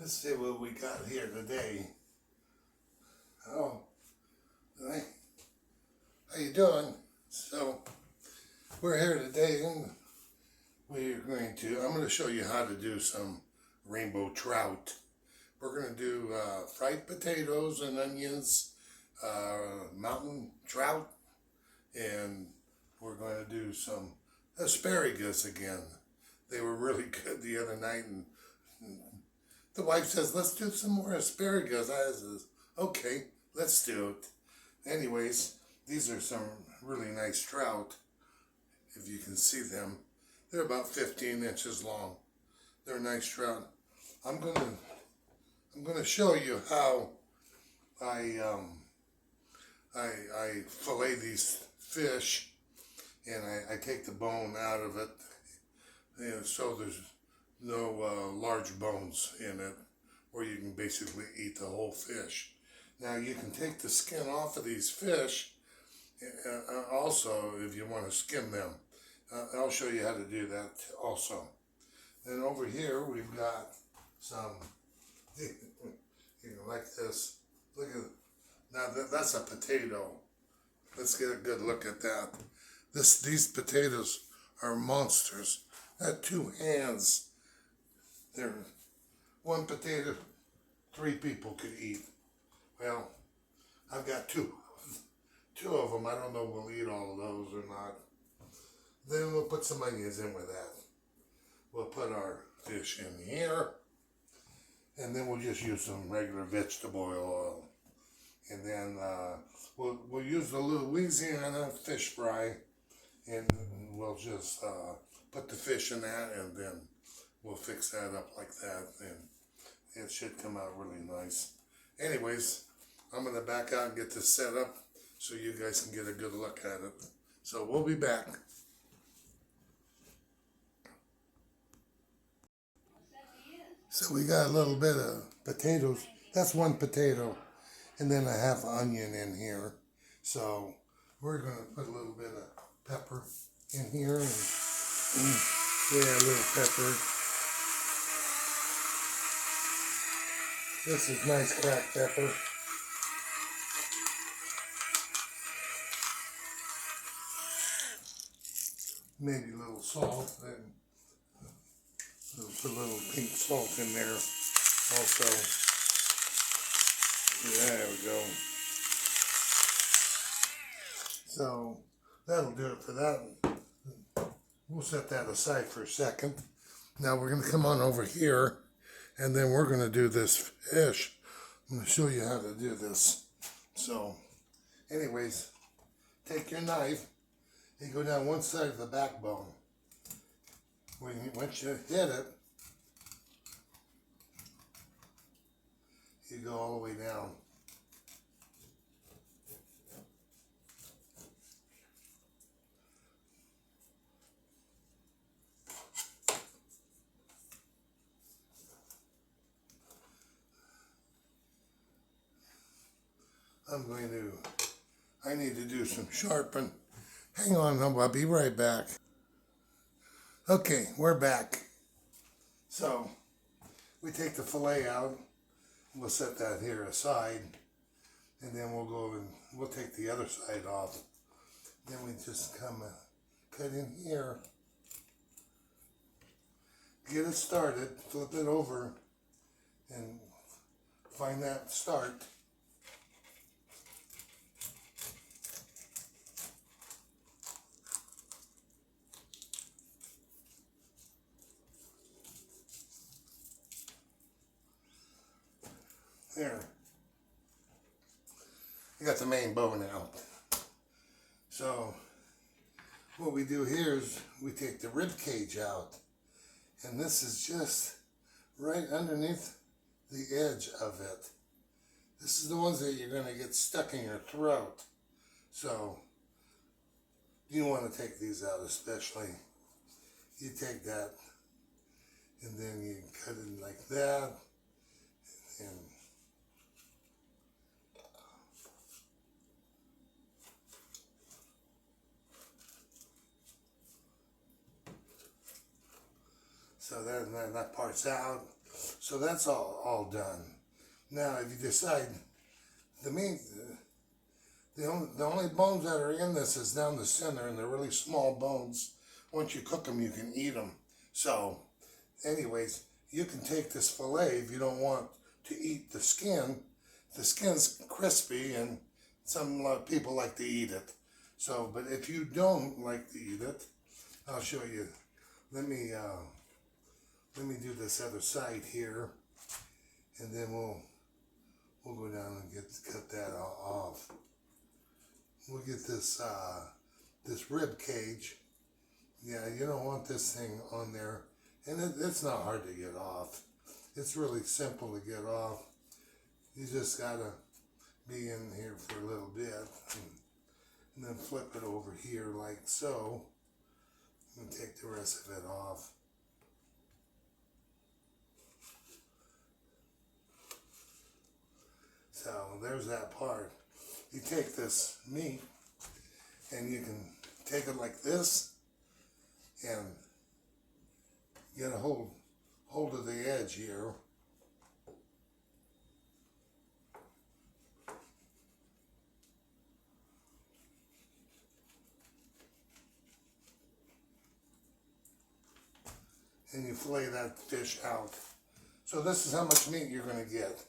Let's see what we got here today. Oh, hi. How you doing? So, we're here today and I'm going to show you how to do some rainbow trout. We're going to do fried potatoes and onions, mountain trout, and we're going to do some asparagus again. They were really good the other night, and the wife says, let's do some more asparagus. I says, okay, let's do it. Anyways, these are some really nice trout, if you can see them. They're about 15 inches long. They're nice trout. I'm gonna show you how I fillet these fish, and I take the bone out of it, and so there's no large bones in it, where you can basically eat the whole fish. Now you can take the skin off of these fish also if you want to skim them. I'll show you how to do that also. Then over here we've got some, like this. Look at, now that's a potato. Let's get a good look at that. These potatoes are monsters. Got two hands. They're one potato 3 people could eat. Well, I've got two of them. I don't know if we'll eat all of those or not. Then we'll put some onions in with that. We'll put our fish in here, and then we'll just use some regular vegetable oil. And then we'll use the Louisiana fish fry, and we'll just put the fish in that, and then we'll fix that up like that, and it should come out really nice. Anyways, I'm going to back out and get this set up so you guys can get a good look at it. So we'll be back. So we got a little bit of potatoes. That's one potato, and then a half onion in here. So we're going to put a little bit of pepper in here, and yeah, a little pepper. This is nice cracked pepper. Maybe a little salt, and we'll put a little pink salt in there also. There we go. So that'll do it for that. We'll set that aside for a second. Now we're going to come on over here, and then we're going to do this fish. I'm going to show you how to do this. So anyways, take your knife. You go down one side of the backbone. Once you hit it, you go all the way down. I need to do some sharpen. Hang on, I'll be right back. Okay, we're back. So, we take the fillet out. We'll set that here aside. And then we'll go and we'll take the other side off. Then we just come cut in here. Get it started, flip it over, and find that start. There. You got the main bone out. So what we do here is we take the rib cage out, and this is just right underneath the edge of it. This is the ones that you're going to get stuck in your throat. So you want to take these out, especially. You take that, and then you cut it like that, and so that part's out. So that's all done. Now, if you decide the meat, the only bones that are in this is down the center, and they're really small bones. Once you cook them, you can eat them. So, anyways, you can take this fillet if you don't want to eat the skin. The skin's crispy, and some people like to eat it. So, but if you don't like to eat it, I'll show you. Let me do this other side here, and then we'll go down and cut that off. We'll get this rib cage. Yeah, you don't want this thing on there, and it's not hard to get off. It's really simple to get off. You just gotta be in here for a little bit, and then flip it over here like so, and take the rest of it off. So there's that part. You take this meat, and you can take it like this, and get a hold of the edge here. And you fillet that fish out. So this is how much meat you're going to get.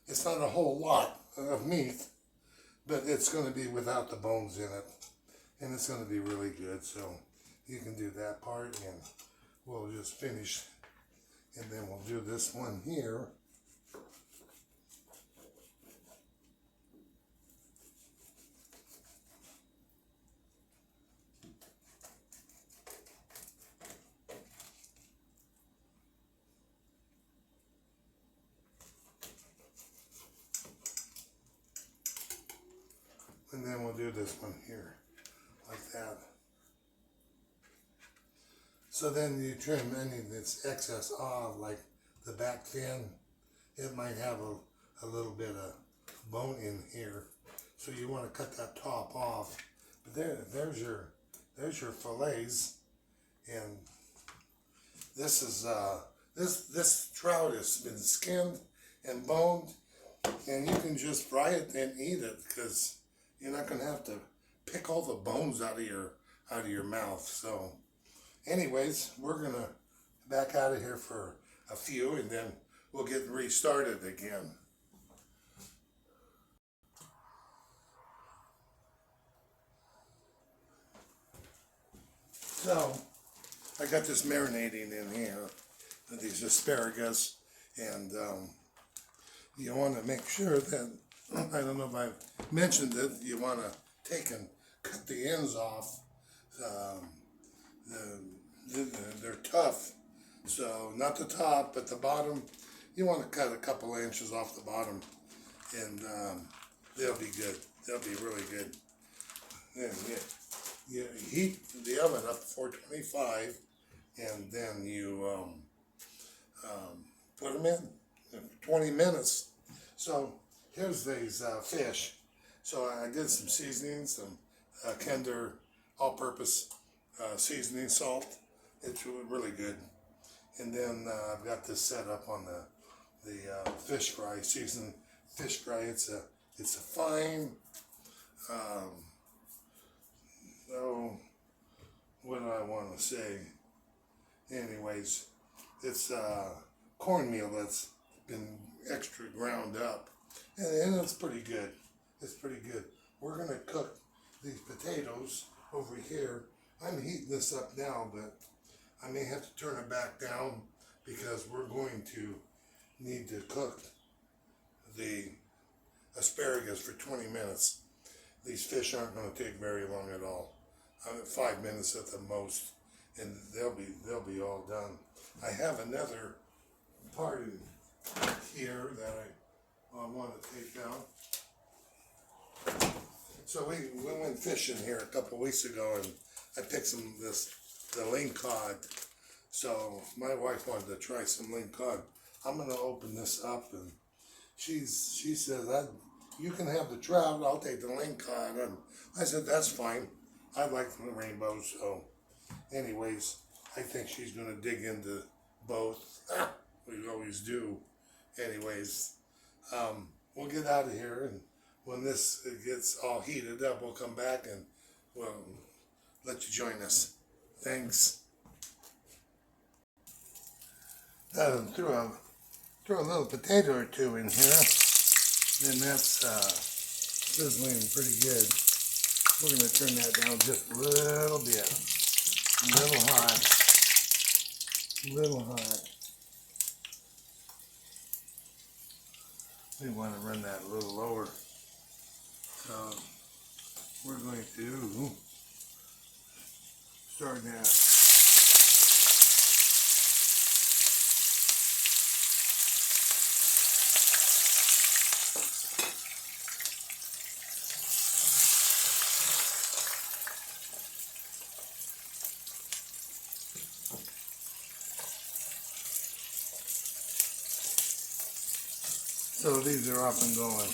It's not a whole lot of meat, but it's going to be without the bones in it. And it's going to be really good. So you can do that part, and we'll just finish. And then we'll do this one here. And then we'll do this one here, like that. So then you trim any of this excess off, like the back fin. It might have a little bit of bone in here. So you want to cut that top off. But there's your fillets. And this is this trout has been skinned and boned, and you can just fry it and eat it, because you're not going to have to pick all the bones out of your mouth. So anyways, we're going to back out of here for a few, and then we'll get restarted again. So I got this marinating in here, these asparagus, and you want to make sure that, I don't know if I mentioned it, you want to take and cut the ends off. They're tough, so not the top, but the bottom. You want to cut a couple of inches off the bottom, and they'll be good. They'll be really good. Then you heat the oven up to 425, and then you put them in 20 minutes. So here's these fish. So I did some seasoning, some Kinder all-purpose seasoning salt. It's really good. And then I've got this set up on the fish fry, seasoned fish fry. It's a fine. Oh, what do I want to say? Anyways, it's cornmeal that's been extra ground up, and it's pretty good. It's pretty good. We're gonna cook these potatoes over here. I'm heating this up now, but I may have to turn it back down, because we're going to need to cook the asparagus for 20 minutes. These fish aren't going to take very long at all. 5 minutes at the most, and they'll be all done. I have another part in here that I want to take out. So we went fishing here a couple weeks ago, and I picked the lingcod. So my wife wanted to try some lingcod. I'm gonna open this up, and she says, you can have the trout, I'll take the lingcod. And I said, that's fine. I like the rainbow. So anyways, I think she's gonna dig into both. we always do. Anyways, we'll get out of here, and when this gets all heated up, we'll come back and we'll let you join us. Thanks. Throw a little potato or two in here, and that's sizzling pretty good. We're going to turn that down just a little bit. A little hot. We want to run that a little lower. So we're going to start that. So these are up and going.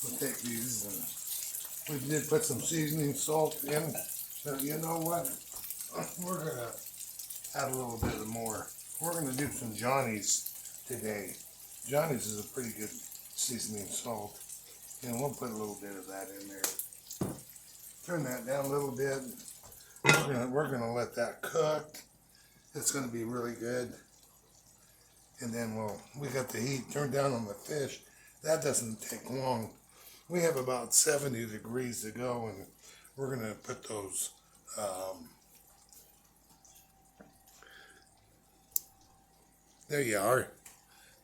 We'll take these, and we did put some seasoning salt in, but you know what? We're gonna add a little bit more. We're gonna do some Johnny's today. Johnny's is a pretty good seasoning salt, and we'll put a little bit of that in there. Turn that down a little bit. We're gonna let that cook. It's gonna be really good. And then we got the heat turned down on the fish. That doesn't take long. We have about 70 degrees to go, and we're gonna put those there you are.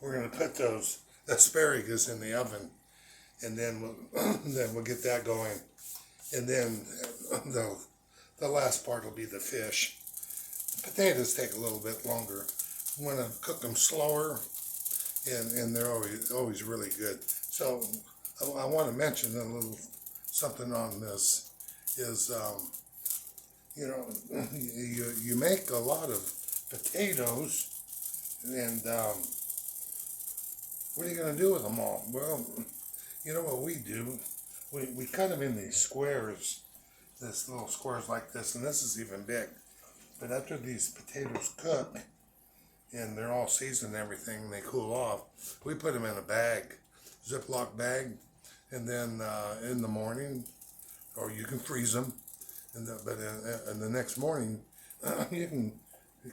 We're gonna put those asparagus in the oven, and then we'll get that going, and then the last part will be the fish. The potatoes take a little bit longer. You want to cook them slower, and they're always really good. So I want to mention a little something on this is, you make a lot of potatoes, and what are you going to do with them all? Well, you know what we do? We cut them in these squares, this little squares like this, and this is even big. But after these potatoes cook, and they're all seasoned and everything, and they cool off, we put them in a bag, Ziploc bag, and then in the morning, or you can freeze them, but in the next morning, you can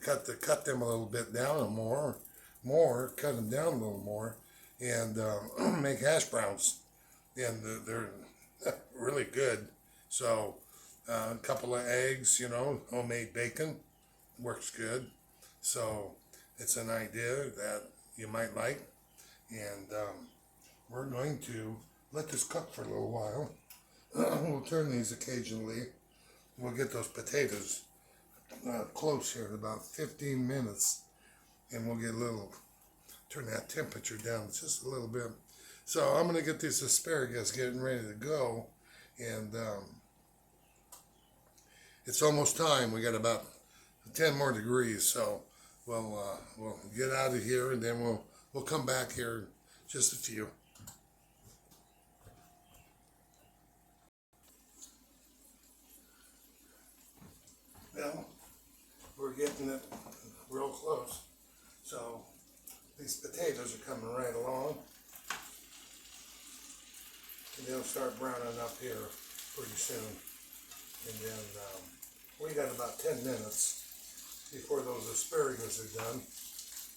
cut them a little bit down and cut them down a little more, and make hash browns, and they're really good. So a couple of eggs, homemade bacon works good. So it's an idea that you might like, and we're going to let this cook for a little while. We'll turn these occasionally. We'll get those potatoes close here in about 15 minutes, and we'll get turn that temperature down just a little bit. So I'm going to get these asparagus getting ready to go, and it's almost time. We got about 10 more degrees, so we'll get out of here, and then we'll come back here in just a few. Well, we're getting it real close. So these potatoes are coming right along, and they'll start browning up here pretty soon. And then we got about 10 minutes before those asparagus are done.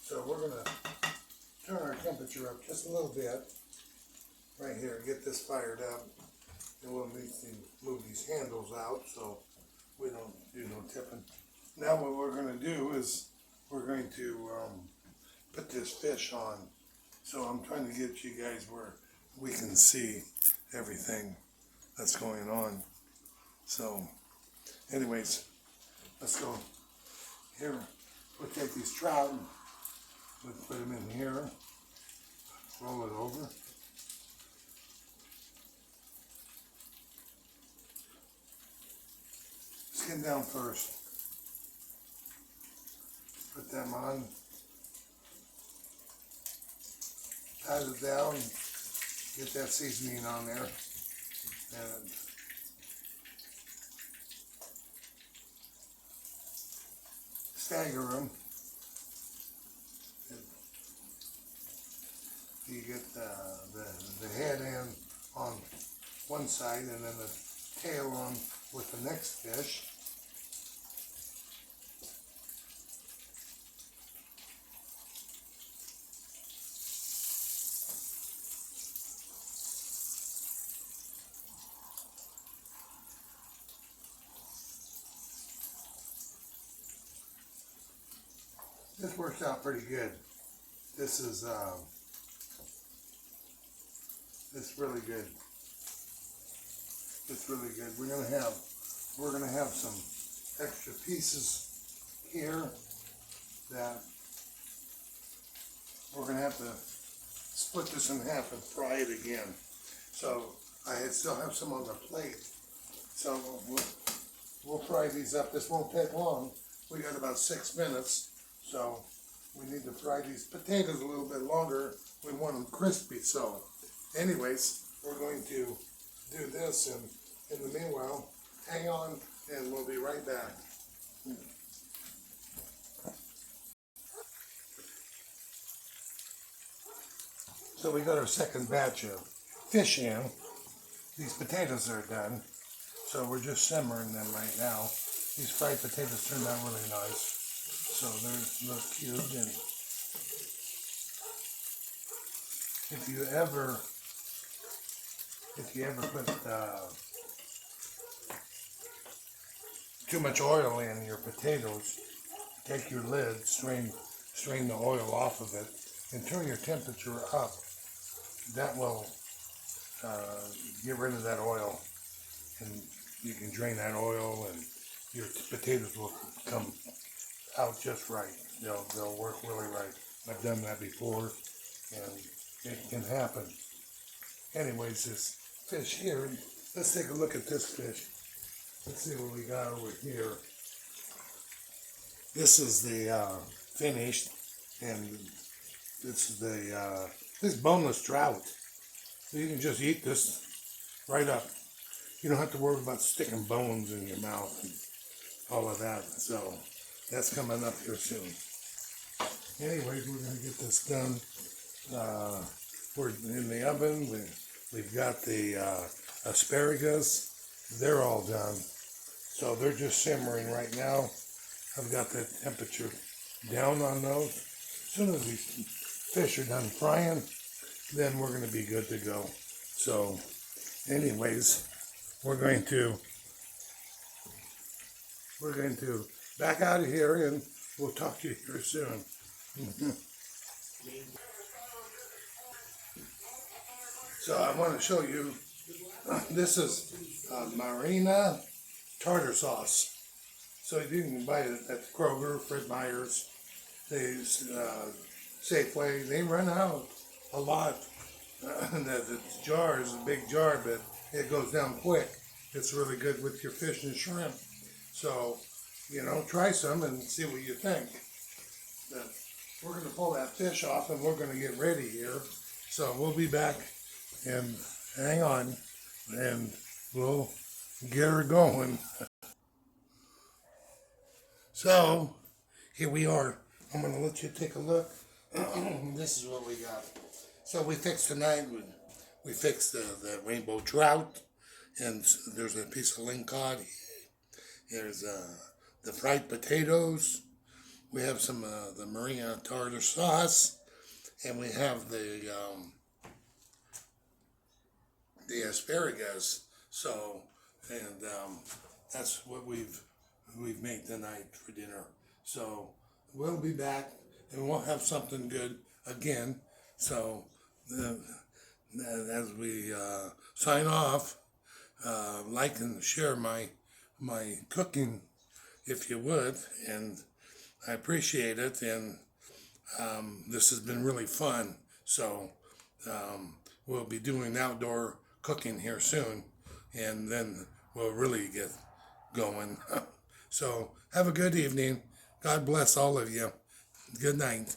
So we're going to turn our temperature up just a little bit right here, get this fired up, and we'll need to move these handles out so we don't do no tipping. Now what we're going to do is we're going to put this fish on. So I'm trying to get you guys where we can see everything that's going on. So anyways, let's go. Here, we'll take these trout, we'll put them in here, roll it over. Skin down first. Put them on. Pat it down. Get that seasoning on there. And stagger them you get the head end on one side and then the tail on with the next fish. This works out pretty good. This is it's really good. It's really good. We're gonna have some extra pieces here that we're gonna have to split this in half and fry it again. So still have some on the plate. So we'll fry these up. This won't take long. We got about 6 minutes. So we need to fry these potatoes a little bit longer. We want them crispy. So anyways, we're going to do this, and in the meanwhile, hang on and we'll be right back. So we got our second batch of fish in. These potatoes are done. So we're just simmering them right now. These fried potatoes turned out really nice. So they're cubed, and if you ever put too much oil in your potatoes, take your lid, strain the oil off of it, and turn your temperature up. That will get rid of that oil, and you can drain that oil, and your potatoes will come out just right. They'll work really right. I've done that before, and it can happen. Anyways, this fish here, let's take a look at this fish. Let's see what we got over here. This is the finished, and this is this boneless trout. So you can just eat this right up. You don't have to worry about sticking bones in your mouth and all of that. So that's coming up here soon. Anyways, we're going to get this done. We're in the oven. We've got the asparagus. They're all done. So they're just simmering right now. I've got the temperature down on those. As soon as these fish are done frying, then we're going to be good to go. So anyways, we're going to back out of here, and we'll talk to you here soon. So I want to show you, this is Marina tartar sauce. So you can buy it at Kroger, Fred Meyer's, Safeway. They run out a lot. The jar is a big jar, but it goes down quick. It's really good with your fish and shrimp. So, try some and see what you think. But we're going to pull that fish off, and we're going to get ready here. So we'll be back, and hang on, and we'll get her going. So here we are. I'm going to let you take a look. This is what we got. So we fixed tonight. We fixed the rainbow trout, and there's a piece of lingcod. There's the fried potatoes. We have some the Marina tartar sauce, and we have the asparagus. So, and that's what we've made tonight for dinner. So we'll be back, and we'll have something good again. So as we sign off, like and share my cooking if you would, and I appreciate it. And this has been really fun. So we'll be doing outdoor cooking here soon, and then we'll really get going. So have a good evening. God bless all of you. Good night.